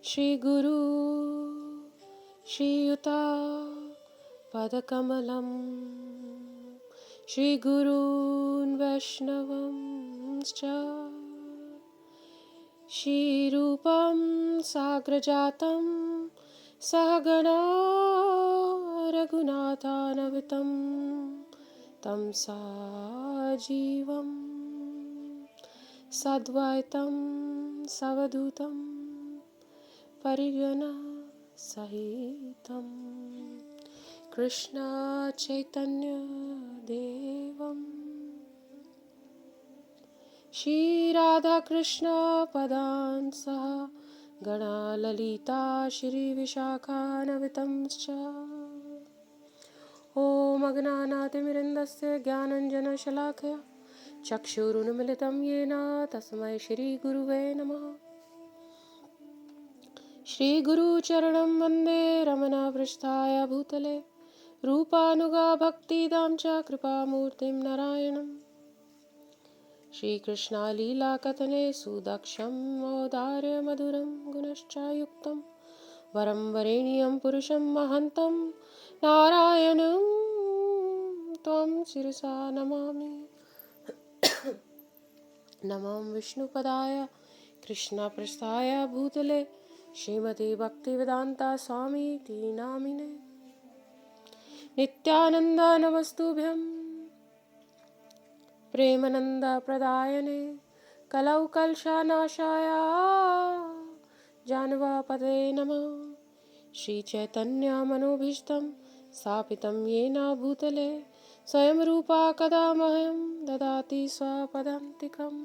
श्री गुरु श्रीयुता पदकमलं श्री गुरून् वैष्णवंश्च श्रीरूपं साग्रजातं सहगणा रघुनाथान्वितं तं साजीवं सद्वैतं सवधूतं परिजन सहितं कृष्ण चैतन्य देवं श्री राधा कृष्ण पदान् सह गणा ललिता श्री विशाखान्वितं च ॐ अज्ञानातिमिरन्दस्य ज्ञानञ्जनशलाकया चक्षुरुन्मिलितं येन तस्मै श्री गुरुवे नमः। श्री गुरुचरणं वन्दे रमणपृष्ठाय भूतले रूपानुगा भक्तिदां च कृपामूर्तिं नारायणम् श्रीकृष्णा लीलाकथने सुदक्षं औदार्य मधुरं गुणश्चायुक्तं वरं वरेण्यं पुरुषं महन्तं नारायणं त्वं शिरसा नमामि। नमो विष्णुपदाय कृष्णपृष्ठाय भूतले श्रीमते भक्तिवेदांता स्वामी ती नामिने नित्यानंद नमस्तुभ्यं प्रेमानंद प्रदायने कलौ कलशानाशाय जानवापदे नमः। श्री चैतन्य मनोभीष्टं स्थापितं येन भूतले स्वयं रूपा कदा मह्यं ददाति स्वपदान्तिकम्।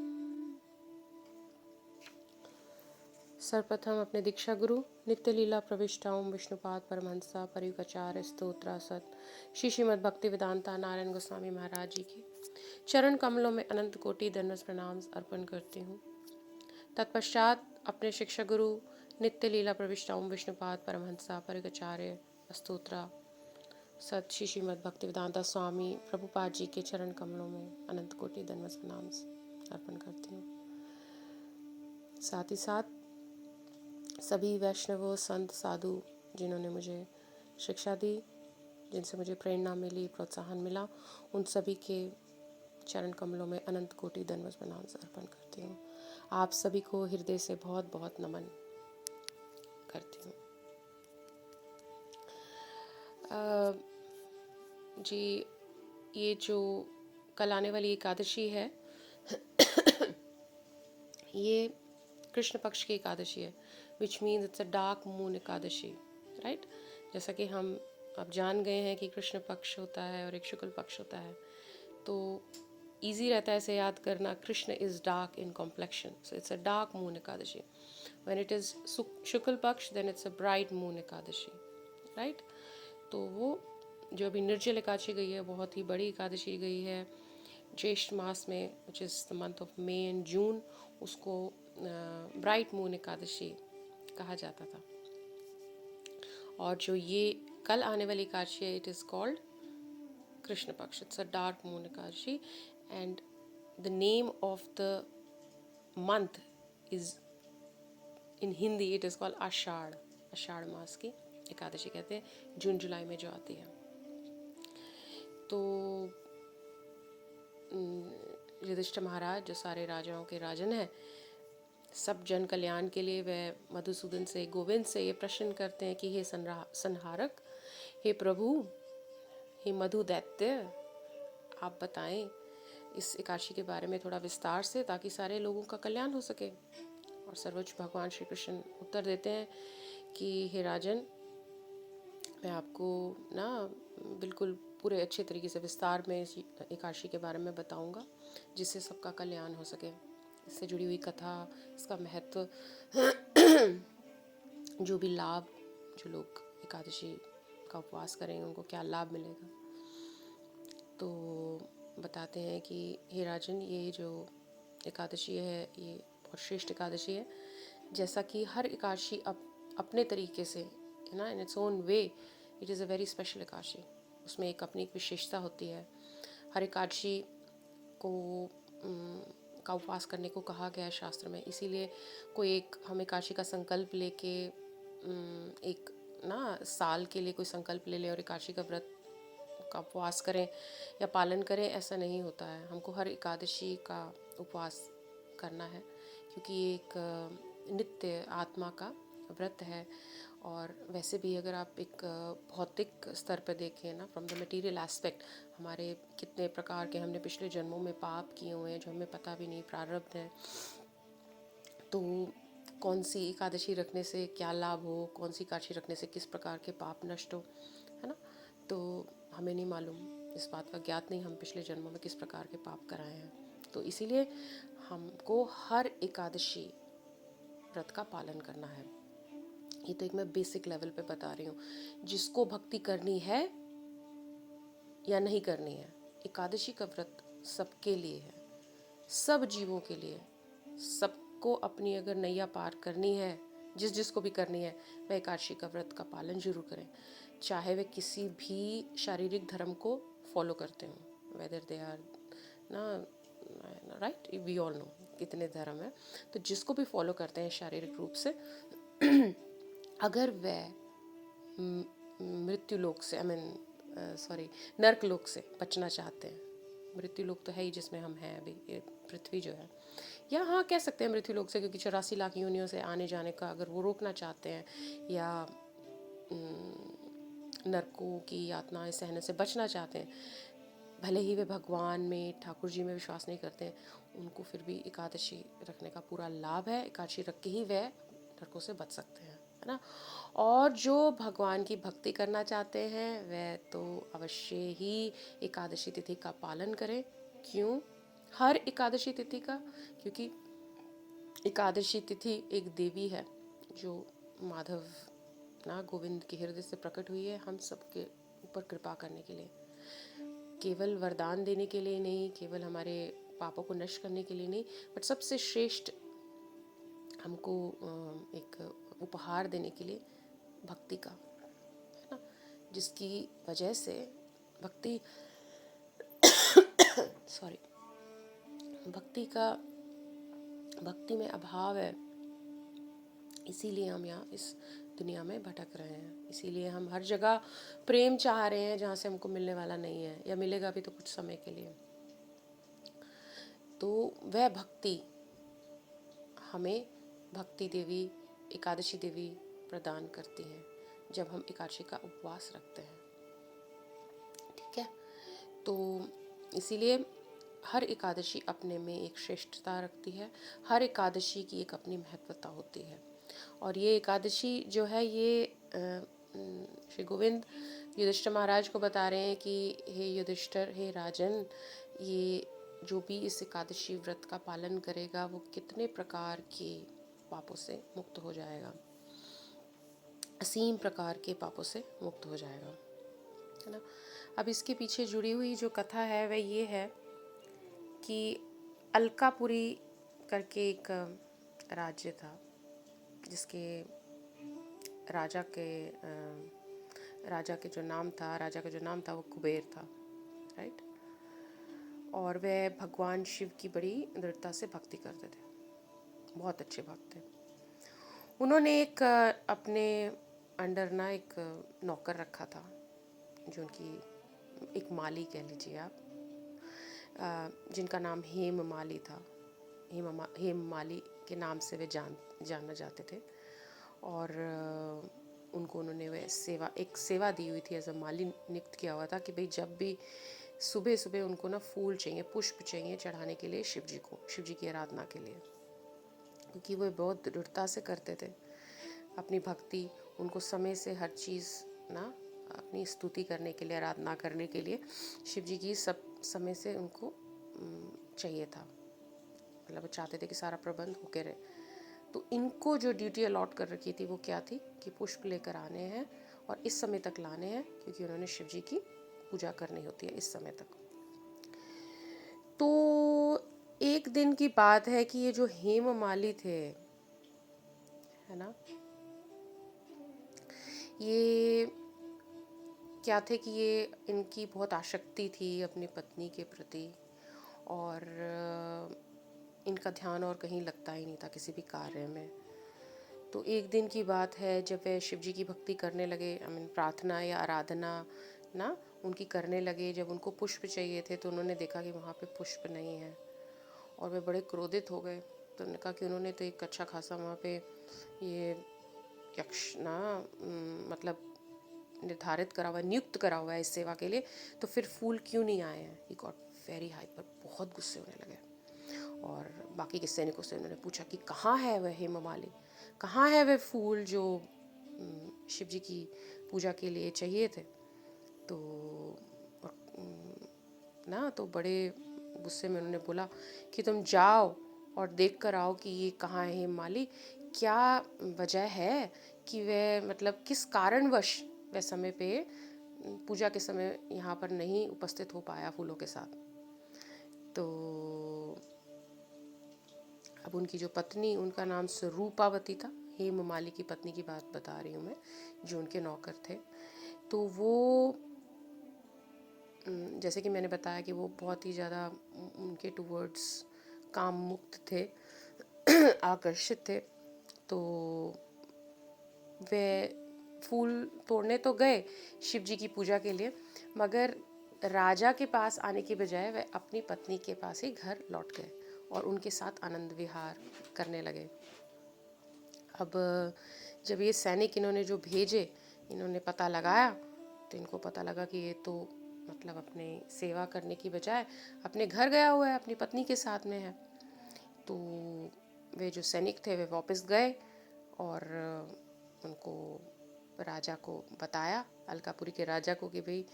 सर्वप्रथम अपने दीक्षा गुरु नित्य लीला प्रविष्टा ओम विष्णुपाद परमहंसा परिवकाचार्य स्तोत्र सत श्री श्रीमद् भक्ति वेदांता नारायण गोस्वामी महाराज जी की चरण कमलों में अनंत कोटि दंडवत प्रणाम अर्पण करती हूँ। तत्पश्चात अपने शिक्षा गुरु नित्य लीला प्रविष्टा ओम विष्णुपाद परमहंसा परिवकाचार्य स्तोत्र सत श्री श्रीमद् भक्ति वेदांता स्वामी प्रभुपाद जी के चरण कमलों में अनंत कोटि दंडवत प्रणाम अर्पण करती हूँ। साथ ही साथ सभी वैष्णवों संत साधु जिन्होंने मुझे शिक्षा दी, जिनसे मुझे प्रेरणा मिली, प्रोत्साहन मिला, उन सभी के चरण कमलों में अनंत कोटि दंडवत प्रणाम अर्पण करती हूँ। आप सभी को हृदय से बहुत बहुत नमन करती हूँ। जी, ये जो कल आने वाली एकादशी है ये कृष्ण पक्ष की एकादशी है, which means it's a dark moon Ekadashi, right. जैसा कि हम अब जान गए हैं कि कृष्ण पक्ष होता है और एक शुक्ल पक्ष होता है, तो इजी रहता है इसे याद करना। Krishna is dark in complexion, so it's a dark moon Ekadashi. When it is Shukla Paksha then it's a bright moon Ekadashi, right. तो वो जो अभी निर्जल एकादशी गई है, बहुत ही बड़ी एकादशी गई है ज्येष्ठ मास में, which is the month of May and June, उसको ब्राइट मून एकादशी कहा जाता था। और जो ये कल आने वाली एकादशी है, it is called Krishna Paksha, it's a dark moon Ekadashi. And the name of the month is in Hindi it is called Ashadh. Ashadh मास की एकादशी कहते हैं, जून जुलाई में जो आती है। तो युधिष्ठिर महाराज जो सारे राजाओं के राजन हैं, सब जन कल्याण के लिए वह मधुसूदन से, गोविंद से ये प्रश्न करते हैं कि हे संहारक, हे प्रभु, हे मधु दैत्य, आप बताएं इस एकादशी के बारे में थोड़ा विस्तार से, ताकि सारे लोगों का कल्याण हो सके। और सर्वोच्च भगवान श्री कृष्ण उत्तर देते हैं कि हे राजन, मैं आपको ना बिल्कुल पूरे अच्छे तरीके से विस्तार में इस एकादशी के बारे में बताऊंगा, जिससे सबका कल्याण हो सके। इससे जुड़ी हुई कथा, इसका महत्व, जो भी लाभ, जो लोग एकादशी का उपवास करेंगे उनको क्या लाभ मिलेगा, तो बताते हैं कि हे राजन, ये जो एकादशी है ये बहुत श्रेष्ठ एकादशी है। जैसा कि हर एकादशी अपने तरीके से, ना, in its own way, it is a very special Ekadashi. उसमें एक अपनी एक विशेषता होती है। हर एकादशी को का उपवास करने को कहा गया है शास्त्र में। इसीलिए कोई एक हम एकादशी का संकल्प लेके एक ना साल के लिए कोई संकल्प ले ले और एकादशी का व्रत का उपवास करें या पालन करें, ऐसा नहीं होता है। हमको हर एकादशी का उपवास करना है, क्योंकि ये एक नित्य आत्मा का व्रत है। और वैसे भी अगर आप एक भौतिक स्तर पर देखें ना, फ्रॉम द मटेरियल एस्पेक्ट, हमारे कितने प्रकार के हमने पिछले जन्मों में पाप किए हुए हैं जो हमें पता भी नहीं, प्रारब्ध है। तो कौन सी एकादशी रखने से क्या लाभ हो, कौन सी एकादशी रखने से किस प्रकार के पाप नष्ट हो, है ना, तो हमें नहीं मालूम, इस बात का ज्ञात नहीं हम पिछले जन्मों में किस प्रकार के पाप कराए हैं। तो इसीलिए हमको हर एकादशी व्रत का पालन करना है। ये तो एक मैं बेसिक लेवल पे बता रही हूँ। जिसको भक्ति करनी है या नहीं करनी है, एकादशी का व्रत सबके लिए है, सब जीवों के लिए। सबको अपनी अगर नैया पार करनी है, जिसको भी करनी है, वह एकादशी का व्रत का पालन जरूर करें, चाहे वे किसी भी शारीरिक धर्म को फॉलो करते हों, वेदर दे आर ना राइट, वी ऑल नो कितने धर्म है। तो जिसको भी फॉलो करते हैं शारीरिक रूप से, अगर वह मृत्यु लोक से नर्क लोक से बचना चाहते हैं, मृत्यु लोक तो है ही जिसमें हम हैं अभी, ये पृथ्वी जो है, या हाँ कह सकते हैं मृत्यु लोक से, क्योंकि 84 लाख योनियों से आने जाने का अगर वो रोकना चाहते हैं, या नरकों की यातनाएं सहने से बचना चाहते हैं, भले ही वे भगवान में, ठाकुर जी में विश्वास नहीं करते हैं, उनको फिर भी एकादशी रखने का पूरा लाभ है। एकादशी रख के ही वे नरकों से बच सकते हैं, है ना। और जो भगवान की भक्ति करना चाहते हैं वह तो अवश्य ही एकादशी तिथि का पालन करें। क्यों हर एकादशी तिथि का? क्योंकि एकादशी तिथि एक देवी है जो माधव ना गोविंद के हृदय से प्रकट हुई है हम सबके ऊपर कृपा करने के लिए, केवल वरदान देने के लिए नहीं, केवल हमारे पापों को नष्ट करने के लिए नहीं, बट सबसे श्रेष्ठ हमको एक उपहार देने के लिए, भक्ति का, है ना, जिसकी वजह से भक्ति सॉरी भक्ति में अभाव है, इसीलिए हम यहाँ इस दुनिया में भटक रहे हैं। इसीलिए हम हर जगह प्रेम चाह रहे हैं जहाँ से हमको मिलने वाला नहीं है, या मिलेगा भी तो कुछ समय के लिए। तो वह भक्ति हमें भक्ति देवी, एकादशी देवी प्रदान करती हैं जब हम एकादशी का उपवास रखते हैं, ठीक है। तो इसीलिए हर एकादशी अपने में एक श्रेष्ठता रखती है, हर एकादशी की एक अपनी महत्वता होती है। और ये एकादशी जो है, ये श्री गोविंद युधिष्ठिर महाराज को बता रहे हैं कि हे युधिष्ठिर, हे राजन, ये जो भी इस एकादशी व्रत का पालन करेगा वो कितने प्रकार के पापों से मुक्त हो जाएगा, असीम प्रकार के पापों से मुक्त हो जाएगा, है ना। अब इसके पीछे जुड़ी हुई जो कथा है वह ये है कि अलकापुरी करके एक राज्य था, जिसके राजा के जो नाम था वो कुबेर था, राइट। और वह भगवान शिव की बड़ी दृढ़ता से भक्ति करते थे, बहुत अच्छे भक्त थे। उन्होंने एक अपने अंडर ना एक नौकर रखा था, जो उनकी एक माली कह लीजिए आप, जिनका नाम हेम माली था। हेम माली के नाम से वे जाना जाते थे। और उनको उन्होंने वह सेवा दी हुई थी, एज अ माली नियुक्त किया हुआ था कि भाई जब भी सुबह सुबह उनको ना फूल चाहिए, पुष्प चाहिए चढ़ाने के लिए शिव जी की आराधना के लिए, क्योंकि वो बहुत दृढ़ता से करते थे अपनी भक्ति। उनको समय से हर चीज़ ना अपनी स्तुति करने के लिए, आराधना करने के लिए शिव जी की सब समय से उनको चाहिए था, मतलब वो चाहते थे कि सारा प्रबंध होके रहे। तो इनको जो ड्यूटी अलॉट कर रखी थी वो क्या थी कि पुष्प लेकर आने हैं और इस समय तक लाने हैं, क्योंकि उन्होंने शिव जी की पूजा करनी होती है इस समय तक। तो एक दिन की बात है कि ये जो हेम माली थे, है ना, ये क्या थे कि ये इनकी बहुत आसक्ति थी अपनी पत्नी के प्रति, और इनका ध्यान और कहीं लगता ही नहीं था किसी भी कार्य में। तो एक दिन की बात है जब वे शिव जी की भक्ति करने लगे, प्रार्थना या आराधना ना उनकी करने लगे। जब उनको पुष्प चाहिए थे तो उन्होंने देखा कि वहाँ पे पुष्प नहीं है और वे बड़े क्रोधित हो गए। तो उन्होंने कहा कि उन्होंने तो एक अच्छा खासा वहाँ पे ये यक्ष ना मतलब निर्धारित करा हुआ है, नियुक्त करा हुआ है इस सेवा के लिए, तो फिर फूल क्यों नहीं आए हैं। ही गॉट वेरी हाइपर, बहुत गुस्से होने लगे। और बाकी के सैनिकों से उन्होंने पूछा कि कहाँ है वह हेममालिनी, कहाँ है वह फूल जो शिव जी की पूजा के लिए चाहिए थे। तो ना तो बड़े गुस्से में उन्होंने बोला कि तुम जाओ और देख कर आओ कि ये कहाँ है हेममालिनी, क्या वजह है कि वह मतलब किस कारणवश वह समय पे पूजा के समय यहाँ पर नहीं उपस्थित हो पाया फूलों के साथ। तो अब उनकी जो पत्नी, उनका नाम स्वरूपावती था, हेममालिनी की पत्नी की बात बता रही हूँ मैं, जो उनके नौकर थे। तो वो जैसे कि मैंने बताया कि वो बहुत ही ज़्यादा उनके टूवर्ड्स काम मुक्त थे, आकर्षित थे। तो वे फूल तोड़ने तो गए शिव जी की पूजा के लिए, मगर राजा के पास आने की बजाय वे अपनी पत्नी के पास ही घर लौट गए और उनके साथ आनंद विहार करने लगे। अब जब ये सैनिक इन्होंने जो भेजे, इन्होंने पता लगाया, तो इनको पता लगा कि ये तो मतलब अपने सेवा करने की बजाय अपने घर गया हुआ है, अपनी पत्नी के साथ में है। तो वे जो सैनिक थे वे वापस गए और उनको राजा को बताया, अलकापुरी के राजा को, कि भाई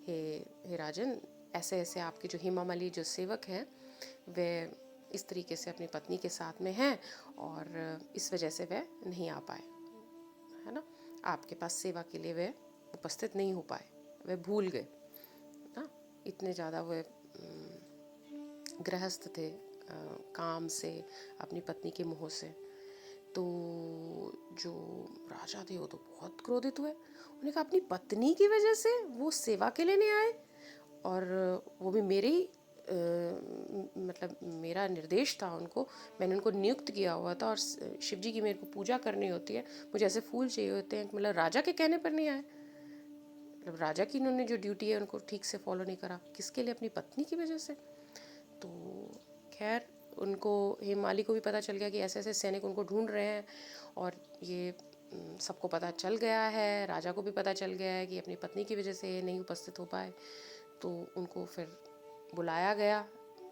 हे राजन, ऐसे ऐसे आपके जो हेमामालिनी जो सेवक हैं वे इस तरीके से अपनी पत्नी के साथ में हैं और इस वजह से वे नहीं आ पाए, है ना, आपके पास सेवा के लिए वे उपस्थित नहीं हो पाए, वे भूल गए ना, इतने ज़्यादा वे गृहस्थ थे काम से, अपनी पत्नी के मोह से। तो जो राजा थे वो तो बहुत क्रोधित हुए। उन्होंने कहा अपनी पत्नी की वजह से वो सेवा के लिए नहीं आए, और वो भी मेरे ही मतलब मेरा निर्देश था उनको, मैंने उनको नियुक्त किया हुआ था और शिव जी की मेरे को पूजा करनी होती है, मुझे ऐसे फूल चाहिए होते हैं, मतलब राजा के कहने पर नहीं आए। मतलब राजा की इन्होंने जो ड्यूटी है उनको ठीक से फॉलो नहीं करा, किसके लिए, अपनी पत्नी की वजह से। तो खैर उनको, हेममालिनी को भी पता चल गया कि ऐसे ऐसे सैनिक उनको ढूंढ रहे हैं और ये सबको पता चल गया है, राजा को भी पता चल गया है कि अपनी पत्नी की वजह से ये नहीं उपस्थित हो पाए। तो उनको फिर बुलाया गया,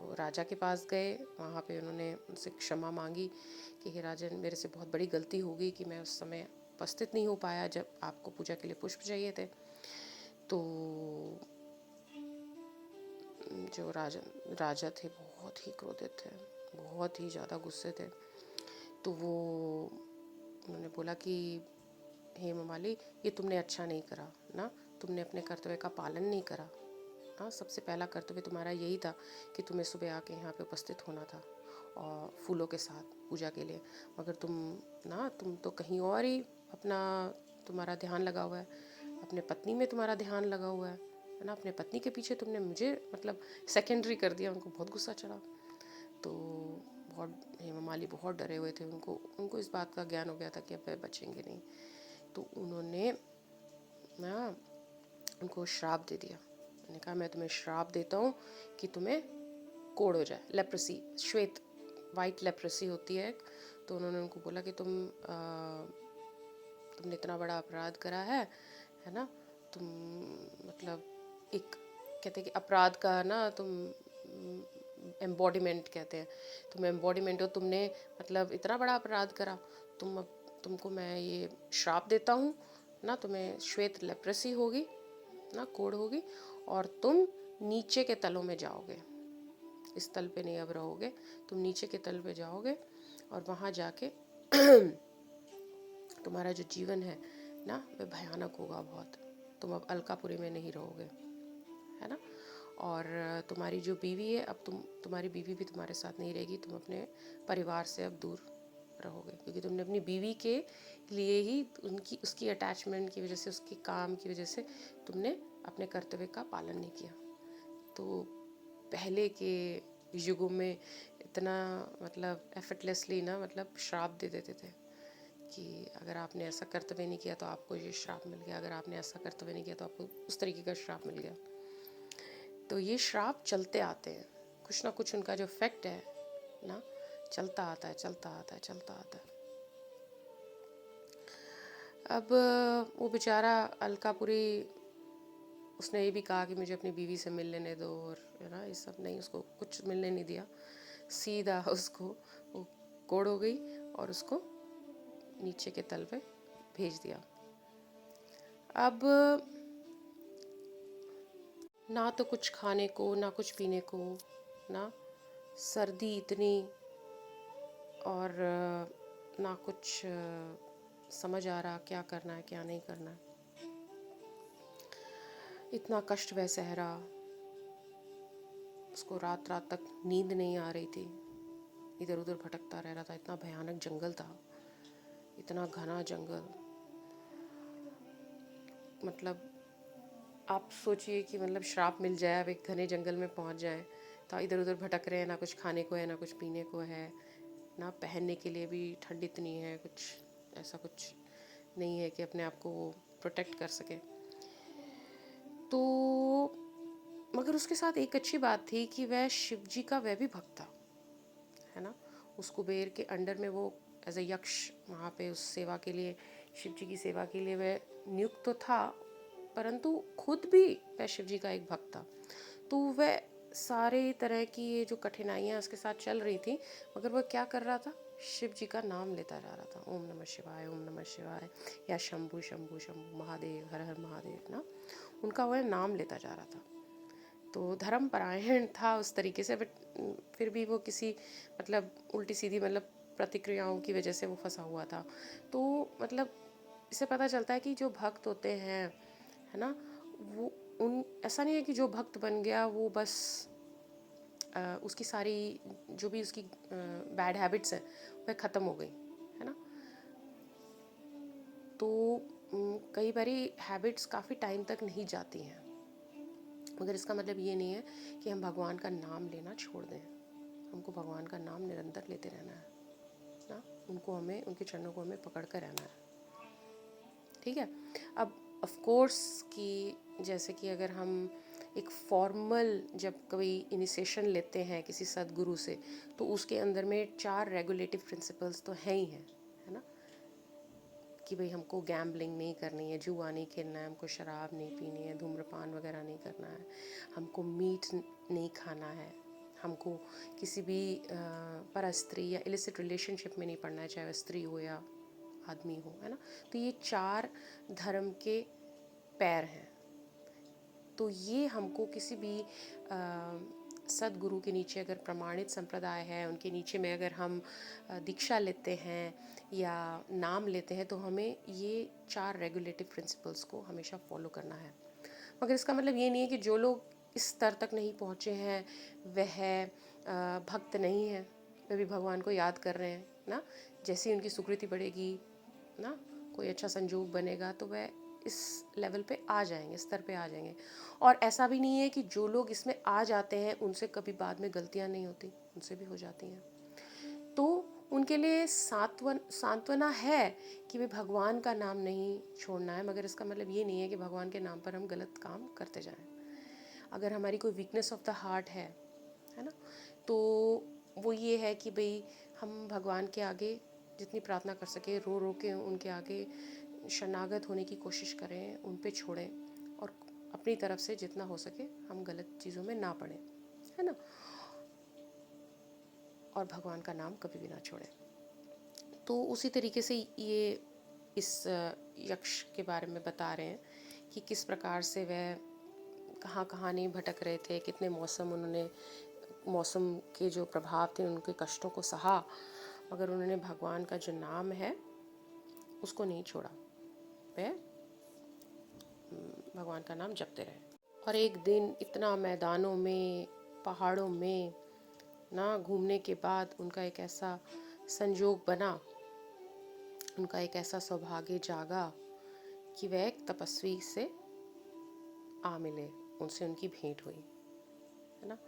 वो राजा के पास गए, वहाँ पे उन्होंने उनसे क्षमा मांगी कि हे राजन, मेरे से बहुत बड़ी गलती हो गई कि मैं उस समय उपस्थित नहीं हो पाया जब आपको पूजा के लिए पुष्प चाहिए थे। तो जो राजा थे बहुत ही क्रोधित थे, बहुत ही ज़्यादा गुस्से थे। तो वो उन्होंने बोला कि हेममालिनी, ये तुमने अच्छा नहीं करा ना, तुमने अपने कर्तव्य का पालन नहीं करा। हाँ, सबसे पहला कर्तव्य तुम्हारा यही था कि तुम्हें सुबह आके यहाँ पे उपस्थित होना था और फूलों के साथ पूजा के लिए, मगर तुम तो कहीं और ही अपना, तुम्हारा ध्यान लगा हुआ है, अपने पत्नी में तुम्हारा ध्यान लगा हुआ है ना, अपने पत्नी के पीछे तुमने मुझे मतलब सेकेंडरी कर दिया। उनको बहुत गुस्सा चढ़ा। तो बहुत, हेममालिनी बहुत डरे हुए थे, उनको इस बात का ज्ञान हो गया था कि अब वे बचेंगे नहीं। तो उन्होंने ना उनको श्राप दे दिया। उन्होंने कहा मैं तुम्हें श्राप देता हूँ कि तुम्हें कोढ़ हो जाए, लेप्रेसी, श्वेत वाइट लेप्रेसी होती है। तो उन्होंने उनको बोला कि तुमने इतना बड़ा अपराध करा है ना, तुम मतलब एक कहते हैं कि अपराध का ना तुम एम्बॉडीमेंट कहते हैं, तुम एम्बॉडीमेंट हो, तुमने मतलब इतना बड़ा अपराध करा, तुमको मैं ये श्राप देता हूँ ना, तुम्हें श्वेत लेप्रेसी होगी ना, कोढ़ होगी, और तुम नीचे के तलों में जाओगे, इस तल पे नहीं अब रहोगे, तुम नीचे के तल पे जाओगे और वहाँ जाके तुम्हारा जो जीवन है ना वह भयानक होगा बहुत, तुम अब अलकापुरी में नहीं रहोगे, है ना, और तुम्हारी जो बीवी है, अब तुम्हारी बीवी भी तुम्हारे साथ नहीं रहेगी, तुम अपने परिवार से अब दूर रहोगे, क्योंकि तुमने अपनी बीवी के लिए ही उसकी अटैचमेंट की वजह से, उसके काम की वजह से तुमने अपने कर्तव्य का पालन नहीं किया। तो पहले के युगों में इतना मतलब एफर्टलेसली ना मतलब श्राप दे देते थे कि अगर आपने ऐसा कर्तव्य नहीं किया तो आपको ये श्राप मिल गया, अगर आपने ऐसा कर्तव्य नहीं किया तो आपको उस तरीके का श्राप मिल गया। तो ये श्राप चलते आते हैं, कुछ ना कुछ उनका जो इफेक्ट है ना चलता आता है, चलता आता है, चलता आता है। अब वो बेचारा अलकापुरी, उसने ये भी कहा कि मुझे अपनी बीवी से मिल लेने दो, और है ना ये सब नहीं, उसको कुछ मिलने नहीं दिया। सीधा उसको वो कोड़ हो गई और उसको नीचे के तल पे भेज दिया। अब ना तो कुछ खाने को, ना कुछ पीने को, ना सर्दी इतनी, और ना कुछ समझ आ रहा क्या करना है क्या नहीं करना है। इतना कष्ट वह सह रहा, उसको रात रात तक नींद नहीं आ रही थी, इधर उधर भटकता रह रहा था। इतना भयानक जंगल था, इतना घना जंगल, मतलब आप सोचिए कि मतलब श्राप मिल जाए, अब एक घने जंगल में पहुंच जाए तो इधर उधर भटक रहे हैं, ना कुछ खाने को है, ना कुछ पीने को है, ना पहनने के लिए भी ठंड इतनी है, कुछ ऐसा कुछ नहीं है कि अपने आप को वो प्रोटेक्ट कर सके। तो मगर उसके साथ एक अच्छी बात थी कि वह शिव जी का वह भी भक्त था, है ना। उस कुबेर के अंडर में वो एज ए यक्ष वहाँ पे उस सेवा के लिए, शिव जी की सेवा के लिए वह नियुक्त तो था, परंतु खुद भी वह शिव जी का एक भक्त था। तो वह सारे तरह की ये जो कठिनाइयाँ उसके साथ चल रही थी, मगर वह क्या कर रहा था, शिव जी का नाम लेता जा रहा था, ओम नमः शिवाय, ओम नमः शिवाय, या शंभु शंभु शंभु, महादेव, हर हर महादेव ना, उनका वह नाम लेता जा रहा था। तो धर्म परायण था उस तरीके से, बट फिर भी वो किसी मतलब उल्टी सीधी मतलब प्रतिक्रियाओं की वजह से वो फंसा हुआ था। तो मतलब इससे पता चलता है कि जो भक्त होते हैं, है ना, वो उन ऐसा नहीं है कि जो भक्त बन गया वो बस उसकी सारी जो भी उसकी बैड हैबिट्स हैं वह ख़त्म हो गई, है ना। तो कई बारी हैबिट्स काफ़ी टाइम तक नहीं जाती हैं, मगर इसका मतलब ये नहीं है कि हम भगवान का नाम लेना छोड़ दें। हमको भगवान का नाम निरंतर लेते रहना है ना, उनको हमें, उनके चरणों को हमें पकड़ कर रहना है, ठीक है। अब ऑफ कोर्स कि जैसे कि अगर हम एक फॉर्मल जब कभी इनिशिएशन लेते हैं किसी सदगुरु से, तो उसके अंदर में 4 रेगुलेटिव प्रिंसिपल्स तो हैं ही हैं, है ना, कि भाई हमको गैम्बलिंग नहीं करनी है, जुआ नहीं खेलना है, हमको शराब नहीं पीनी है, धूम्रपान वगैरह नहीं करना है, हमको मीट नहीं खाना है, हमको किसी भी परस्त्री या इलिसिट रिलेशनशिप में नहीं पड़ना है, चाहे वह स्त्री हो या आदमी हो, है ना। तो ये 4 धर्म के पैर हैं। तो ये हमको किसी भी सदगुरु के नीचे अगर प्रमाणित संप्रदाय है, उनके नीचे में अगर हम दीक्षा लेते हैं या नाम लेते हैं, तो हमें ये 4 रेगुलेटिव प्रिंसिपल्स को हमेशा फॉलो करना है। मगर इसका मतलब ये नहीं है कि जो लोग इस स्तर तक नहीं पहुँचे हैं वह भक्त नहीं है, वे भी भगवान को याद कर रहे हैं ना। जैसे ही उनकी सुकृति बढ़ेगी ना, कोई अच्छा संजोग बनेगा, तो वह इस लेवल पे आ जाएंगे, स्तर पे आ जाएंगे। और ऐसा भी नहीं है कि जो लोग इसमें आ जाते हैं उनसे कभी बाद में गलतियां नहीं होती, उनसे भी हो जाती हैं। तो उनके लिए सांत्वना है कि वे भगवान का नाम नहीं छोड़ना है, मगर इसका मतलब ये नहीं है कि भगवान के नाम पर हम गलत काम करते जाएं। अगर हमारी कोई वीकनेस ऑफ द हार्ट है ना, तो वो ये है कि भाई हम भगवान के आगे जितनी प्रार्थना कर सके, रो रो के उनके आगे शरणागत होने की कोशिश करें, उन पे छोड़ें, और अपनी तरफ से जितना हो सके हम गलत चीज़ों में ना पड़ें, है ना, और भगवान का नाम कभी भी ना छोड़ें। तो उसी तरीके से ये इस यक्ष के बारे में बता रहे हैं कि किस प्रकार से वह कहाँ कहाँ नहीं भटक रहे थे, कितने मौसम उन्होंने, मौसम के जो प्रभाव थे उनके कष्टों को सहा, मगर उन्होंने भगवान का जो नाम है उसको नहीं छोड़ा, वह भगवान का नाम जपते रहे। और एक दिन इतना मैदानों में, पहाड़ों में ना घूमने के बाद उनका एक ऐसा संयोग बना, उनका एक ऐसा सौभाग्य जागा कि वह एक तपस्वी से आ मिले, उनसे उनकी भेंट हुई, है ना।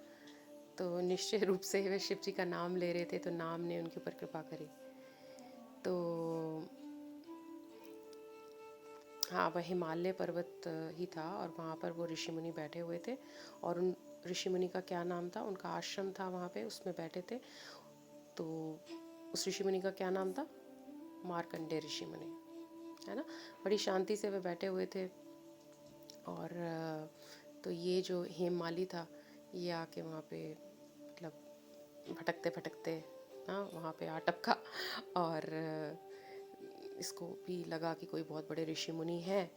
तो निश्चय रूप से वे शिव जी का नाम ले रहे थे, तो नाम ने उनके ऊपर कृपा करी। तो हाँ, वह हिमालय पर्वत ही था और वहाँ पर वो ऋषि मुनि बैठे हुए थे। और उन ऋषि मुनि का क्या नाम था, उनका आश्रम था वहाँ पे, उसमें बैठे थे। तो उस ऋषि मुनि का क्या नाम था, मार्कंडेय ऋषि मुनि, है ना। बड़ी शांति से वे बैठे हुए थे। और तो ये जो हेममाली था, ये आके वहाँ पे मतलब भटकते भटकते ना वहाँ पे आ टपका। और इसको भी लगा कि कोई बहुत बड़े ऋषि मुनि हैं,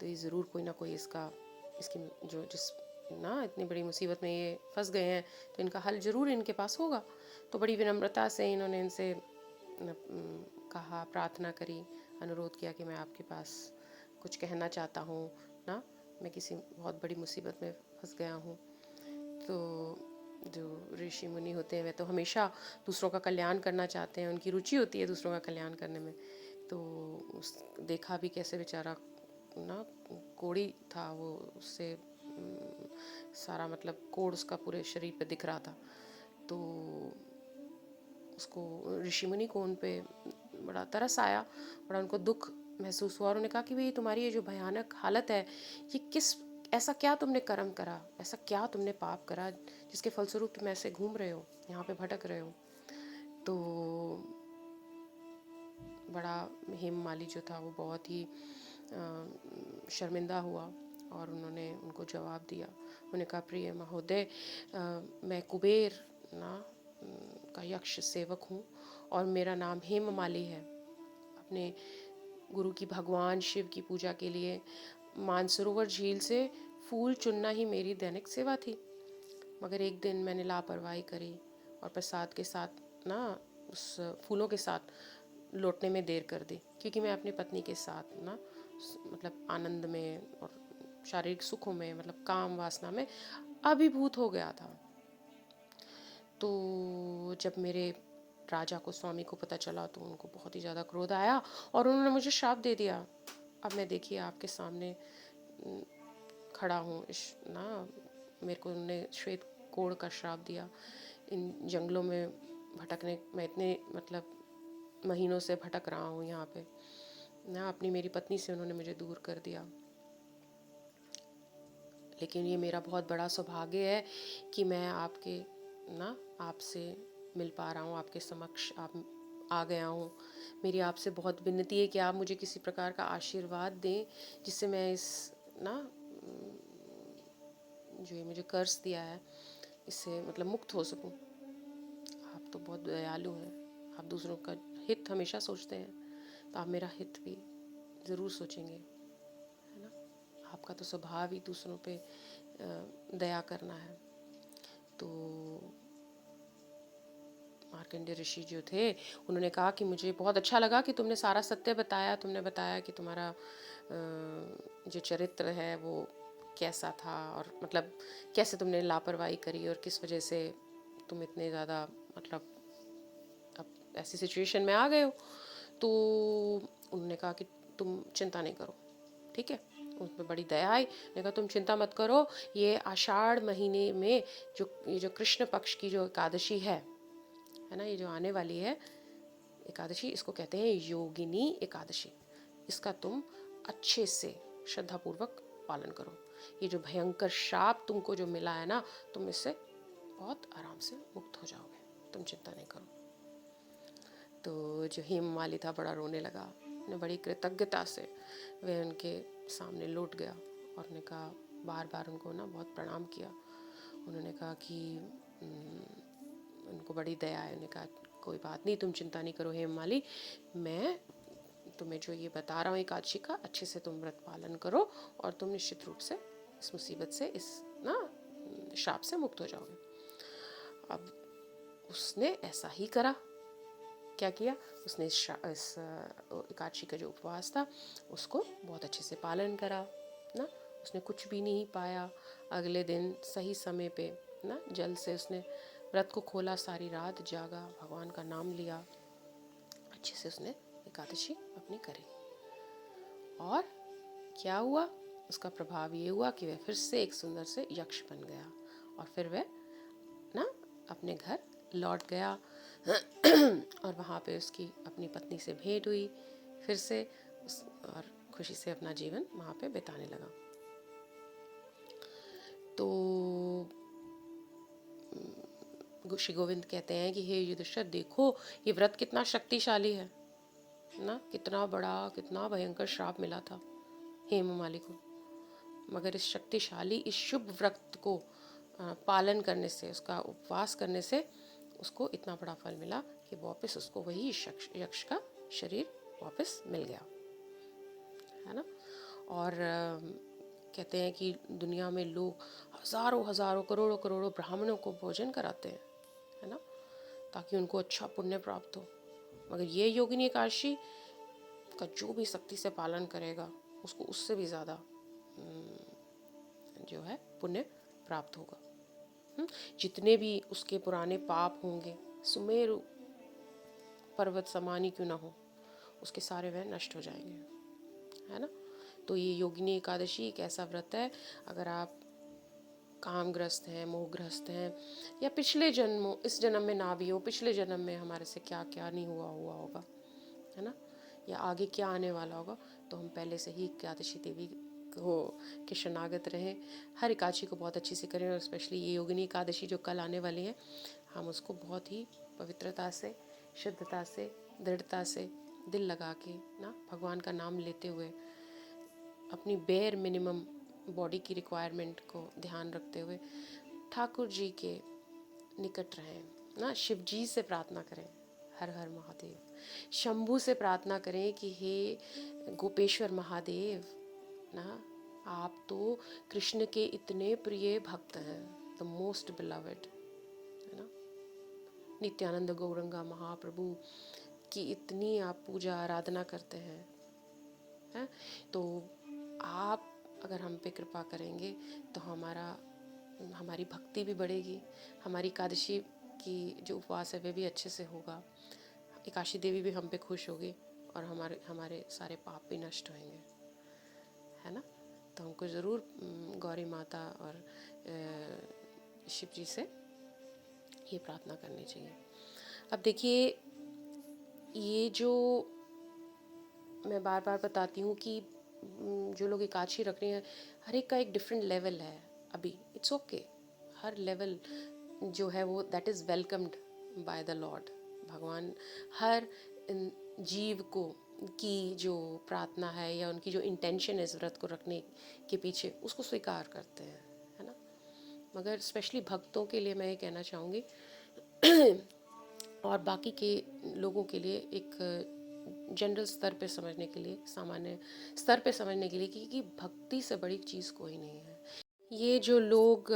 तो ये ज़रूर कोई ना कोई इसकी जो जिस ना इतनी बड़ी मुसीबत में ये फंस गए हैं, तो इनका हल ज़रूर इनके पास होगा। तो बड़ी विनम्रता से इन्होंने इनसे कहा, प्रार्थना करी, अनुरोध किया कि मैं आपके पास कुछ कहना चाहता हूँ ना, मैं किसी बहुत बड़ी मुसीबत में फंस गया हूँ। तो जो ऋषि मुनि होते हैं वे तो हमेशा दूसरों का कल्याण करना चाहते हैं, उनकी रुचि होती है दूसरों का कल्याण करने में। तो उस देखा भी कैसे बेचारा ना कोड़ी था, वो उससे सारा मतलब कोड़ उसका पूरे शरीर पे दिख रहा था। तो उसको ऋषि मुनि को उन पे बड़ा तरस आया, बड़ा उनको दुख महसूस हुआ। और उन्होंने कहा कि भाई तुम्हारी ये जो भयानक हालत है, ये किस ऐसा क्या तुमने कर्म करा, ऐसा क्या तुमने पाप करा जिसके फलस्वरूप तुम ऐसे घूम रहे हो, यहाँ पे भटक रहे हो। तो बड़ा हेममाली जो था वो बहुत ही शर्मिंदा हुआ और उन्होंने उनको जवाब दिया। उन्होंने कहा, प्रिय महोदय, मैं कुबेर ना का यक्ष सेवक हूँ और मेरा नाम हेममाली है। अपने गुरु की भगवान शिव की पूजा के लिए मानसरोवर झील से फूल चुनना ही मेरी दैनिक सेवा थी। मगर एक दिन मैंने लापरवाही करी और प्रसाद के साथ ना उस फूलों के साथ लौटने में देर कर दी, क्योंकि मैं अपनी पत्नी के साथ ना मतलब आनंद में और शारीरिक सुखों में मतलब काम वासना में अभिभूत हो गया था। तो जब मेरे राजा को स्वामी को पता चला तो उनको बहुत ही ज़्यादा क्रोध आया और उन्होंने मुझे श्राप दे दिया। अब मैं देखिए आपके सामने खड़ा हूँ, इस ना मेरे को उन्होंने श्वेत कोड़ का श्राप दिया। इन जंगलों में भटकने, मैं इतने मतलब महीनों से भटक रहा हूँ यहाँ पे ना, अपनी मेरी पत्नी से उन्होंने मुझे दूर कर दिया। लेकिन ये मेरा बहुत बड़ा सौभाग्य है कि मैं आपके ना आपसे मिल पा रहा हूँ, आपके समक्ष आप आ गया हूँ। मेरी आपसे बहुत विनती है कि आप मुझे किसी प्रकार का आशीर्वाद दें जिससे मैं इस ना जो ये मुझे कर्ज दिया है इससे मतलब मुक्त हो सकूं। आप तो बहुत दयालु हैं, आप दूसरों का हित हमेशा सोचते हैं, तो आप मेरा हित भी ज़रूर सोचेंगे, है ना। आपका तो स्वभाव ही दूसरों पे दया करना है। तो मार्कंडेय ऋषि जो थे उन्होंने कहा कि मुझे बहुत अच्छा लगा कि तुमने सारा सत्य बताया, तुमने बताया कि तुम्हारा जो चरित्र है वो कैसा था और मतलब कैसे तुमने लापरवाही करी और किस वजह से तुम इतने ज़्यादा मतलब अब ऐसी सिचुएशन में आ गए हो। तो उन्होंने कहा कि तुम चिंता नहीं करो, ठीक है। उन पर बड़ी दया आई, ने कहा तुम चिंता मत करो, ये आषाढ़ महीने में ये जो कृष्ण पक्ष की जो एकादशी है ना, ये जो आने वाली है एकादशी, इसको कहते हैं योगिनी एकादशी। इसका तुम अच्छे से श्रद्धापूर्वक पालन करो। ये जो भयंकर श्राप तुमको जो मिला है ना, तुम इससे बहुत आराम से मुक्त हो जाओगे, तुम चिंता नहीं करो। तो जो हेममाली था बड़ा रोने लगा, ने बड़ी कृतज्ञता से वह उनके सामने लौट गया और ने कहा, बार बार उनको ना बहुत प्रणाम किया। उन्होंने कहा कि उनको बड़ी दया है। उन्होंने कहा कोई बात नहीं, तुम चिंता नहीं करो हेममाली, मैं तुम्हें जो ये बता रहा हूँ एकादशी का, अच्छे से तुम व्रत पालन करो और तुम निश्चित रूप से इस मुसीबत से, इस ना श्राप से मुक्त हो जाओगे। अब उसने ऐसा ही करा। क्या किया उसने, इस एकादशी का जो उपवास था उसको बहुत अच्छे से पालन करा ना। उसने कुछ भी नहीं पाया। अगले दिन सही समय पे ना जल से उसने व्रत को खोला, सारी रात जागा, भगवान का नाम लिया, अच्छे से उसने एकादशी अपनी करी। और क्या हुआ, उसका प्रभाव ये हुआ कि वह फिर से एक सुंदर से यक्ष बन गया और फिर वह ना अपने घर लौट गया और वहाँ पे उसकी अपनी पत्नी से भेंट हुई फिर से और खुशी से अपना जीवन वहाँ पे बिताने लगा। तो श्री गोविंद कहते हैं कि हे युधिष्ठिर, देखो ये व्रत कितना शक्तिशाली है ना, कितना बड़ा, कितना भयंकर श्राप मिला था हेममाली को, मगर इस शक्तिशाली इस शुभ व्रत को पालन करने से, उसका उपवास करने से उसको इतना बड़ा फल मिला कि वापस उसको वही यक्ष का शरीर वापस मिल गया, है ना। और कहते हैं कि दुनिया में लोग हजारों हजारों करोड़ों करोड़ों ब्राह्मणों को भोजन कराते हैं, है ना, ताकि उनको अच्छा पुण्य प्राप्त हो। मगर ये योगिनी एकादशी का जो भी सख्ती से पालन करेगा उसको उससे भी ज़्यादा जो है पुण्य प्राप्त होगा। जितने भी उसके पुराने पाप होंगे, सुमेरु पर्वत समान ही क्यों ना हो, उसके सारे वह नष्ट हो जाएंगे, है ना। तो ये योगिनी एकादशी एक ऐसा व्रत है, अगर आप कामग्रस्त हैं, मोहग्रस्त हैं, या पिछले जन्मों, इस जन्म में ना भी हो, पिछले जन्म में हमारे से क्या क्या नहीं हुआ होगा, है ना, या आगे क्या आने वाला होगा, तो हम पहले से ही एकादशी देवी को के शरणागत रहें, हर एकादशी को बहुत अच्छी से करें। और स्पेशली ये योगिनी एकादशी जो कल आने वाली है, हम उसको बहुत ही पवित्रता से, शुद्धता से, दृढ़ता से, दिल लगा के ना, भगवान का नाम लेते हुए, अपनी बेयर मिनिमम बॉडी की रिक्वायरमेंट को ध्यान रखते हुए ठाकुर जी के निकट रहें ना, शिव जी से प्रार्थना करें, हर हर महादेव, शंभू से प्रार्थना करें कि हे गोपेश्वर महादेव ना, आप तो कृष्ण के इतने प्रिय भक्त हैं, द मोस्ट बिलवेड, है ना। नित्यानंद गौरंगा महाप्रभु की इतनी आप पूजा आराधना करते हैं, है? तो आप अगर हम पे कृपा करेंगे तो हमारी भक्ति भी बढ़ेगी, हमारी एकादशी की जो उपवास है वह भी अच्छे से होगा, एकादशी देवी भी हम पे खुश होगी और हमारे सारे पाप भी नष्ट होंगे, है ना। तो हमको ज़रूर गौरी माता और शिव जी से ये प्रार्थना करनी चाहिए। अब देखिए, ये जो मैं बार बार बताती हूँ कि जो लोग एकादशी रख रहे हैं, हर एक का एक डिफरेंट लेवल है अभी, इट्स ओके, हर लेवल जो है वो that is welcomed by the Lord. भगवान हर जीव को की जो प्रार्थना है या उनकी जो इंटेंशन है इस व्रत को रखने के पीछे, उसको स्वीकार करते हैं, है ना। मगर स्पेशली भक्तों के लिए मैं ये कहना चाहूँगी और बाकी के लोगों के लिए एक जनरल स्तर पे समझने के लिए, सामान्य स्तर पे समझने के लिए कि भक्ति से बड़ी चीज़ कोई नहीं है। ये जो लोग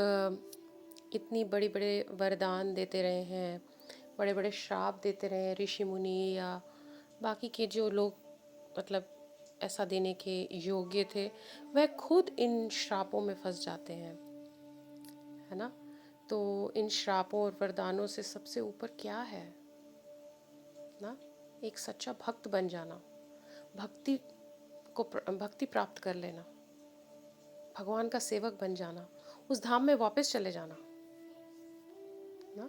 इतनी बड़ी बड़े वरदान देते रहे हैं, बड़े बड़े श्राप देते रहे हैं, ऋषि मुनि या बाकी के जो लोग मतलब ऐसा देने के योग्य थे, वह खुद इन श्रापों में फंस जाते हैं, है ना। तो इन श्रापों और वरदानों से सबसे ऊपर क्या है ना, एक सच्चा भक्त बन जाना, भक्ति प्राप्त कर लेना, भगवान का सेवक बन जाना, उस धाम में वापस चले जाना ना।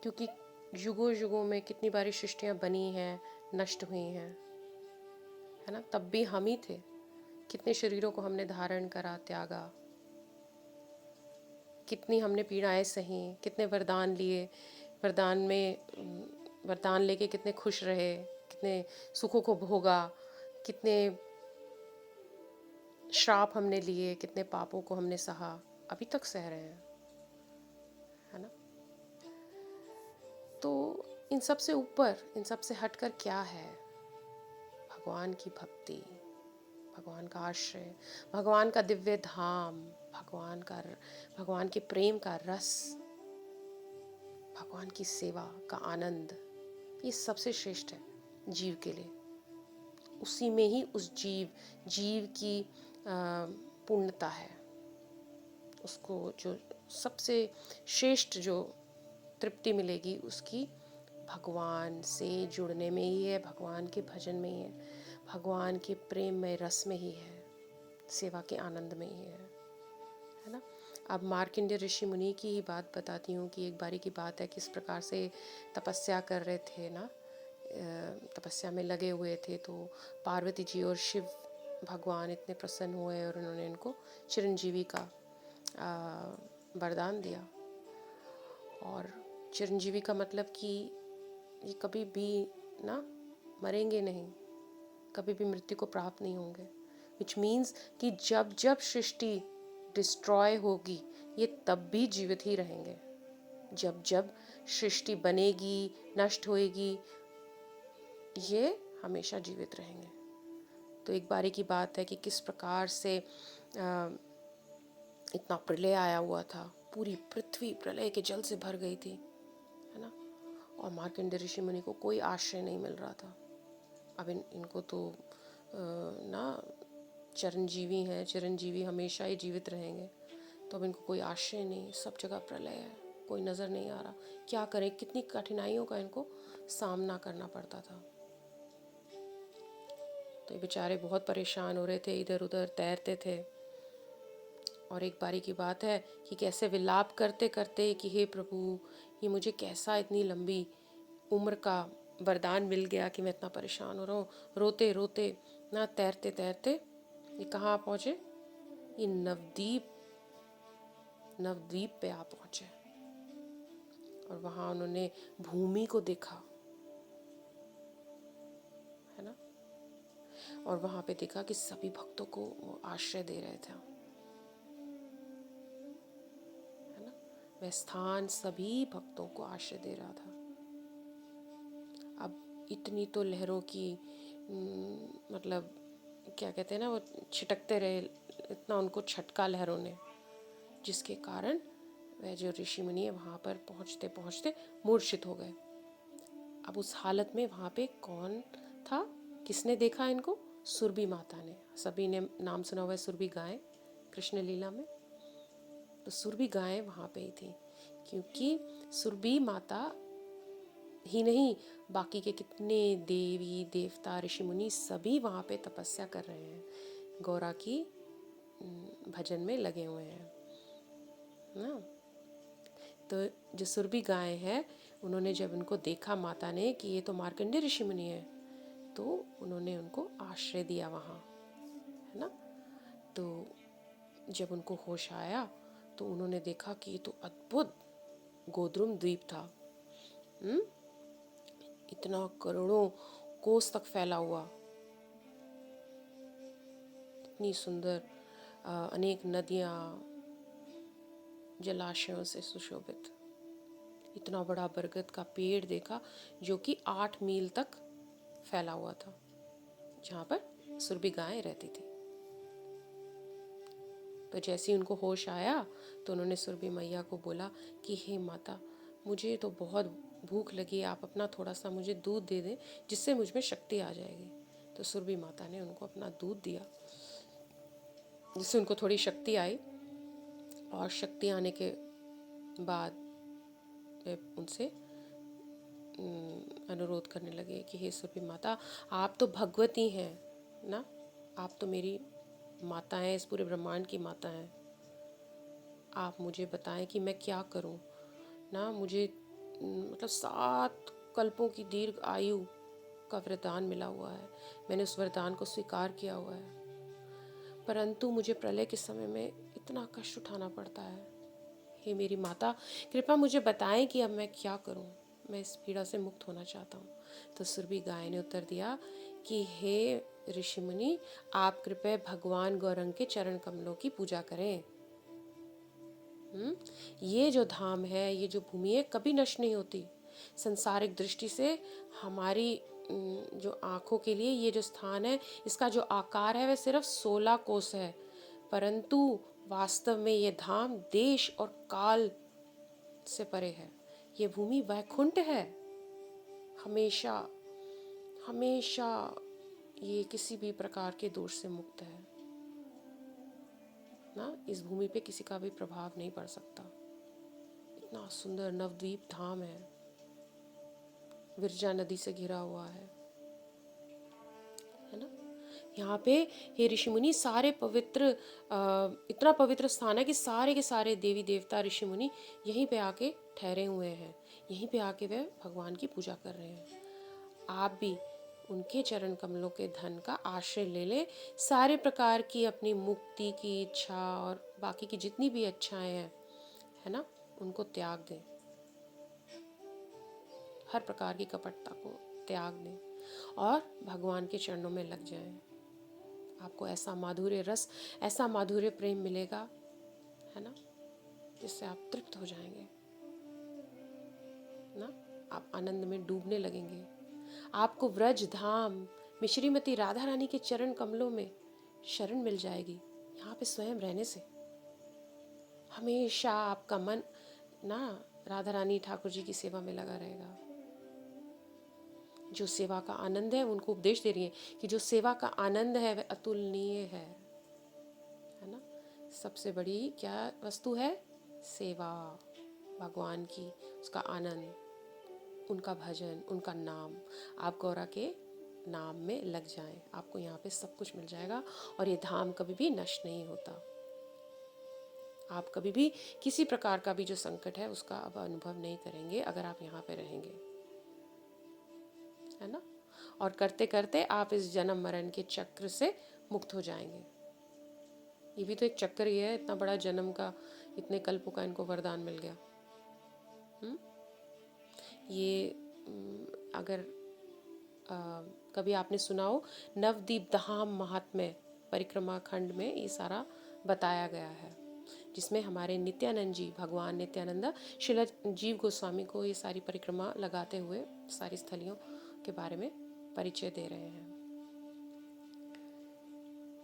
क्योंकि युगों युगों में कितनी बारी सृष्टियाँ बनी हैं, नष्ट हुई हैं, है ना, तब भी हम ही थे। कितने शरीरों को हमने धारण करा, त्यागा, कितनी हमने पीड़ाएं सही, कितने वरदान लिए, वरदान लेके कितने खुश रहे, कितने सुखों को भोगा, कितने श्राप हमने लिए, कितने पापों को हमने सहा, अभी तक सह रहे हैं, है ना। तो इन सब से ऊपर, इन सब से हटकर क्या है? भगवान की भक्ति, भगवान का आश्रय, भगवान का दिव्य धाम, भगवान के प्रेम का रस, भगवान की सेवा का आनंद, ये सबसे श्रेष्ठ है जीव के लिए। उसी में ही उस जीव की पूर्णता है। उसको जो सबसे श्रेष्ठ जो तृप्ति मिलेगी, उसकी भगवान से जुड़ने में ही है, भगवान के भजन में ही है, भगवान के प्रेम में रस में ही है, सेवा के आनंद में ही है ना। अब मार्कंडेय ऋषि मुनि की ही बात बताती हूँ कि एक बारी की बात है, किस प्रकार से तपस्या कर रहे थे ना, तपस्या में लगे हुए थे। तो पार्वती जी और शिव भगवान इतने प्रसन्न हुए और उन्होंने इनको चिरंजीवी का वरदान दिया। और चिरंजीवी का मतलब कि ये कभी भी ना मरेंगे नहीं, कभी भी मृत्यु को प्राप्त नहीं होंगे। विच मीन्स कि जब जब सृष्टि डिस्ट्रॉय होगी ये तब भी जीवित ही रहेंगे। जब जब सृष्टि बनेगी, नष्ट होएगी, ये हमेशा जीवित रहेंगे। तो एक बारी की बात है कि किस प्रकार से इतना प्रलय आया हुआ था, पूरी पृथ्वी प्रलय के जल से भर गई थी, है ना। और मार्कंडेय ऋषि मुनि को कोई आश्रय नहीं मिल रहा था। अब इनको तो ना चिरंजीवी हैं, चिरंजीवी हमेशा ही जीवित रहेंगे, तो अब इनको कोई आश्रय नहीं, सब जगह प्रलय है, कोई नज़र नहीं आ रहा, क्या करें। कितनी कठिनाइयों का इनको सामना करना पड़ता था। तो ये बेचारे बहुत परेशान हो रहे थे, इधर उधर तैरते थे। और एक बारी की बात है कि कैसे विलाप करते करते कि हे प्रभु, ये मुझे कैसा इतनी लंबी उम्र का वरदान मिल गया कि मैं इतना परेशान हो रहा हूँ। रोते रोते ना तैरते तैरते ये कहाँ पहुँचे, ये नवद्वीप पे आ पहुँचे। और वहाँ उन्होंने भूमि को देखा, है ना। और वहाँ पे देखा कि सभी भक्तों को वो आश्रय दे रहे थे, है ना। वह स्थान सभी भक्तों को आश्रय दे रहा था। अब इतनी तो लहरों की मतलब क्या कहते हैं ना, वो छिटकते रहे, इतना उनको छटका लहरों ने, जिसके कारण वह जो ऋषि मुनि है वहाँ पर पहुँचते पहुँचते मूर्छित हो गए। अब उस हालत में वहाँ पे कौन था, किसने देखा इनको? सुरभि माता ने। सभी ने नाम सुना हुआ है सुरभि गाय, कृष्ण लीला में। तो सुरभि गाय वहाँ पे ही थी, क्योंकि सुरभि माता ही नहीं, बाकी के कितने देवी देवता ऋषि मुनि सभी वहाँ पे तपस्या कर रहे हैं, गौरा की भजन में लगे हुए हैं ना। तो जो सुरभि गाय है, उन्होंने जब उनको देखा माता ने कि ये तो मार्कंडेय ऋषि मुनि है, तो उन्होंने उनको आश्रय दिया वहाँ, है ना। तो जब उनको होश आया तो उन्होंने देखा कि ये तो अद्भुत गोद्रुम द्वीप था, इतना करोड़ों कोस तक फैला हुआ, इतनी सुंदर अनेक नदियाँ जलाशयों से सुशोभित, इतना बड़ा बरगद का पेड़ देखा जो कि 8 मील तक फैला हुआ था, जहाँ पर सुरभि गाय रहती थी। तो जैसे ही उनको होश आया तो उन्होंने सुरभि मैया को बोला कि हे माता, मुझे तो बहुत भूख लगी है, आप अपना थोड़ा सा मुझे दूध दे दें, जिससे मुझ में शक्ति आ जाएगी। तो सुरभि माता ने उनको अपना दूध दिया, जिससे उनको थोड़ी शक्ति आई। और शक्ति आने के बाद वे उनसे अनुरोध करने लगे कि हे सुरभि माता, आप तो भगवती हैं ना, आप तो मेरी माता हैं, इस पूरे ब्रह्मांड की माता हैं। आप मुझे बताएं कि मैं क्या करूं ना। मुझे मतलब 7 कल्पों की दीर्घ आयु का वरदान मिला हुआ है, मैंने उस वरदान को स्वीकार किया हुआ है, परंतु मुझे प्रलय के समय में इतना कष्ट उठाना पड़ता है। हे मेरी माता, कृपया मुझे बताएं कि अब मैं क्या करूं, मैं इस पीड़ा से मुक्त होना चाहता हूँ। तो सुरभि गाय ने उत्तर दिया कि हे ऋषि मुनि, आप कृपया भगवान गौरंग के चरण कमलों की पूजा करें। ये जो धाम है, ये जो भूमि है, कभी नष्ट नहीं होती। संसारिक दृष्टि से हमारी जो आँखों के लिए ये जो स्थान है, इसका जो आकार है वह सिर्फ 16 कोस है, परंतु वास्तव में ये धाम देश और काल से परे है। ये भूमि वैकुंठ है, हमेशा हमेशा ये किसी भी प्रकार के दोष से मुक्त है ना। इस भूमि पे किसी का भी प्रभाव नहीं पड़ सकता। इतना सुंदर नवद्वीप धाम है, विरजा नदी से घिरा हुआ है ना। यहाँ पे हे ऋषि मुनि सारे पवित्र इतना पवित्र स्थान है कि सारे के सारे देवी देवता ऋषि मुनि यहीं पे आके ठहरे हुए हैं, यहीं पे आके वे भगवान की पूजा कर रहे हैं। आप भी उनके चरण कमलों के धन का आश्रय ले ले, सारे प्रकार की अपनी मुक्ति की इच्छा और बाकी की जितनी भी इच्छाएं हैं, है ना, उनको त्याग दें, हर प्रकार की कपटता को त्याग दें और भगवान के चरणों में लग जाएं। आपको ऐसा माधुर्य रस, ऐसा माधुर्य प्रेम मिलेगा, है ना, जिससे आप तृप्त हो जाएंगे ना, आप आनंद में डूबने लगेंगे। आपको व्रज धाम में श्रीमती राधा रानी के चरण कमलों में शरण मिल जाएगी। यहाँ पे स्वयं रहने से हमेशा आपका मन ना राधा रानी ठाकुर जी की सेवा में लगा रहेगा। जो सेवा का आनंद है, उनको उपदेश दे रही है कि जो सेवा का आनंद है वह अतुलनीय है ना। सबसे बड़ी क्या वस्तु है? सेवा, भगवान की, उसका आनंद, उनका भजन, उनका नाम। आप गौरा के नाम में लग जाएं, आपको यहाँ पे सब कुछ मिल जाएगा और ये धाम कभी भी नष्ट नहीं होता। आप कभी भी किसी प्रकार का भी जो संकट है उसका अब अनुभव नहीं करेंगे अगर आप यहाँ पे रहेंगे, है ना। और करते करते आप इस जन्म मरण के चक्र से मुक्त हो जाएंगे। ये भी तो एक चक्र ही है, इतना बड़ा जन्म का, इतने कल्पों का इनको वरदान मिल गया। ये अगर कभी आपने सुना हो, नवदीप धाम महात्म्य परिक्रमा खंड में ये सारा बताया गया है, जिसमें हमारे नित्यानंद जी, भगवान नित्यानंद श्रील जीव गोस्वामी को ये सारी परिक्रमा लगाते हुए सारी स्थलियों के बारे में परिचय दे रहे हैं।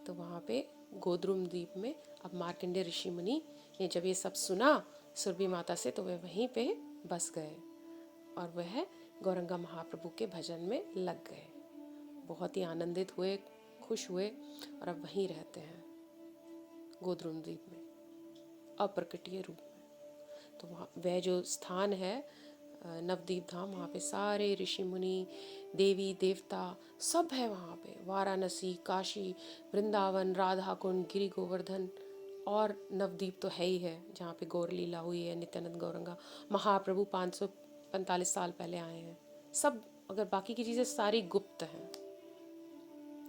तो वहाँ पे गोद्रुम द्वीप में अब मार्कंडेय ऋषि मुनि ने जब ये सब सुना सुरभि माता से, तो वे वहीं पे बस गए और वह गौरंगा महाप्रभु के भजन में लग गए। बहुत ही आनंदित हुए, खुश हुए और अब वहीं रहते हैं गोद्रुम द्वीप में अप्रकटीय रूप में। तो वहाँ वह जो स्थान है नवदीप धाम, वहाँ पे सारे ऋषि मुनि, देवी देवता सब है वहाँ पे। वाराणसी, काशी, वृंदावन, राधा कुंड, गिरि गोवर्धन और नवदीप तो है ही है, जहाँ पे गौर लीला हुई है। नित्यानंद गौरंगा महाप्रभु 545 साल पहले आए हैं। सब, अगर बाकी की चीज़ें सारी गुप्त हैं,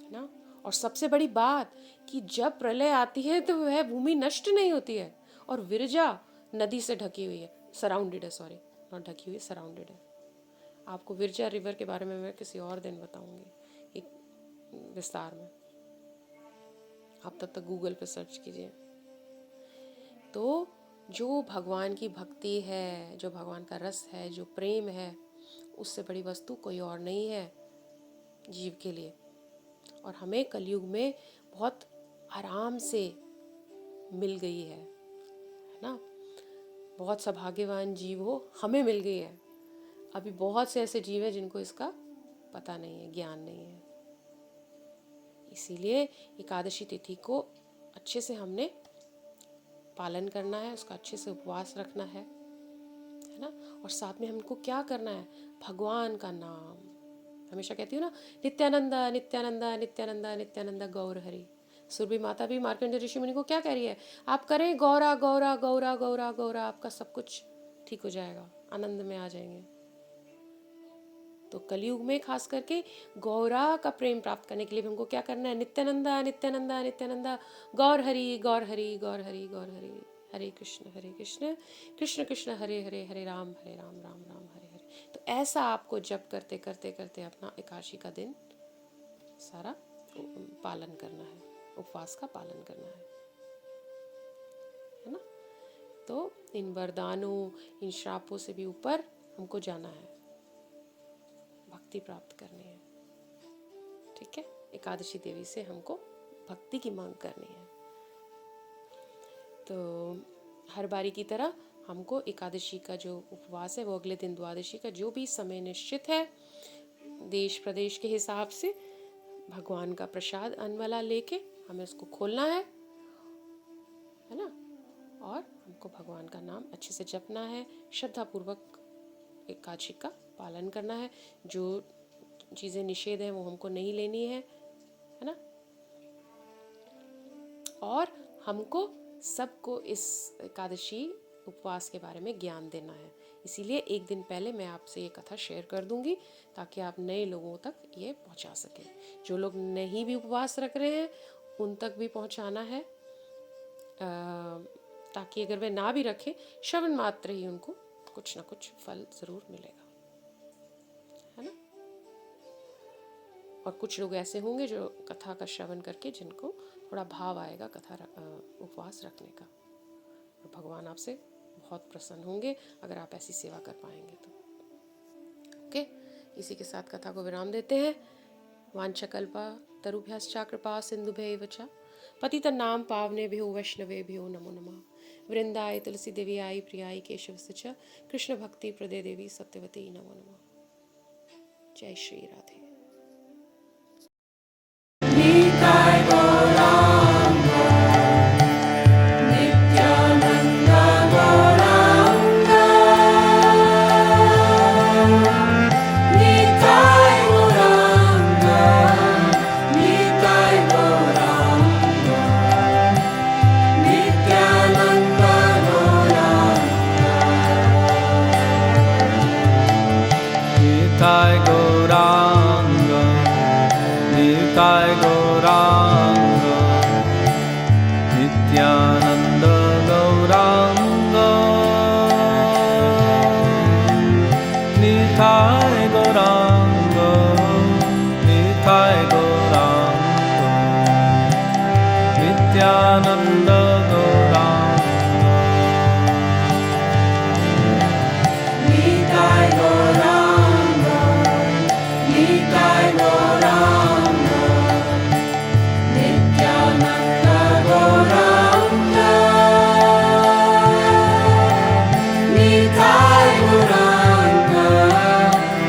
है ना। और सबसे बड़ी बात कि जब प्रलय आती है तो वह भूमि नष्ट नहीं होती है और विरजा नदी से ढकी हुई है, सराउंडेड है, सॉरी नॉट ढकी हुई, सराउंडेड है। आपको विरजा रिवर के बारे में मैं किसी और दिन बताऊंगी एक विस्तार में, आप तब तक गूगल पे सर्च कीजिए। तो जो भगवान की भक्ति है, जो भगवान का रस है, जो प्रेम है, उससे बड़ी वस्तु कोई और नहीं है जीव के लिए। और हमें कलयुग में बहुत आराम से मिल गई है ना। बहुत सौभाग्यवान जीव हो, हमें मिल गई है। अभी बहुत से ऐसे जीव हैं जिनको इसका पता नहीं है, ज्ञान नहीं है। इसीलिए एकादशी तिथि को अच्छे से हमने पालन करना है, उसका अच्छे से उपवास रखना है ना। और साथ में हमको क्या करना है? भगवान का नाम। हमेशा कहती हूँ ना, नित्यानंदा नित्यानंदा नित्यानंदा नित्यानंदा गौर हरि। सुरभि माता भी मार्कंडेय ऋषि मुनि को क्या कह रही है? आप करें गौरा गौरा गौरा गौरा गौरा, आपका सब कुछ ठीक हो जाएगा, आनंद में आ जाएंगे। तो कलयुग में खास करके गौरा का प्रेम प्राप्त करने के लिए हमको क्या करना है? नित्यानंदा नित्यानंदा नित्यानंदा गौर हरि गौर हरि गौर हरि गौर हरि, हरे कृष्ण कृष्ण कृष्ण हरे हरे, हरे राम राम राम हरे हरे। तो ऐसा आपको जप करते करते करते अपना एकादशी का दिन सारा पालन करना है, उपवास का पालन करना है ना। तो इन वरदानों, इन श्रापों से भी ऊपर हमको जाना है, भक्ति प्राप्त करनी है। ठीक है, एकादशी देवी से हमको भक्ति की मांग करनी है। तो हर बारी की तरह हमको एकादशी का जो उपवास है वो अगले दिन द्वादशी का जो भी समय निश्चित है, देश प्रदेश के हिसाब से भगवान का प्रसाद अनवाला लेके हमें उसको खोलना है ना। और हमको भगवान का नाम अच्छे से जपना है, श्रद्धापूर्वक एकादशी का पालन करना है। जो चीज़ें निषेध हैं वो हमको नहीं लेनी है ना। और हमको सबको इस एकादशी उपवास के बारे में ज्ञान देना है। इसीलिए एक दिन पहले मैं आपसे ये कथा शेयर कर दूंगी ताकि आप नए लोगों तक ये पहुंचा सकें। जो लोग नहीं भी उपवास रख रहे हैं उन तक भी पहुंचाना है, ताकि अगर वे ना भी रखें, श्रवण मात्र ही उनको कुछ ना कुछ फल ज़रूर मिलेगा, है ना। और कुछ लोग ऐसे होंगे जो कथा का श्रवण करके जिनको थोड़ा भाव आएगा कथा उपवास रखने का, और भगवान आपसे बहुत प्रसन्न होंगे अगर आप ऐसी सेवा कर पाएंगे तो। ओके, इसी के साथ कथा को विराम देते हैं। वांछकल्पा तरुभ्यश्च कृपा सिंधुभ्यैव च पतितनां पावनेभ्यो वैष्णवेभ्यो नमो नमः। वृंदाय तुलसी देव्याय प्रियाय केशवस्य च कृष्ण भक्ति प्रदे देवी सत्यवती नमो नमः। जय Shri Radhe. Nitai Gauranga, Nityananda Gauranga, Nitai Gauranga, Nitai Gauranga, Nityananda Gauranga, Nitai Gauranga,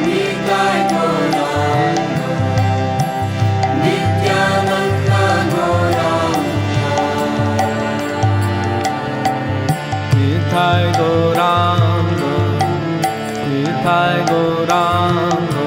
Nitai Gauranga. Nitai Gauranga, Nitai Gauranga,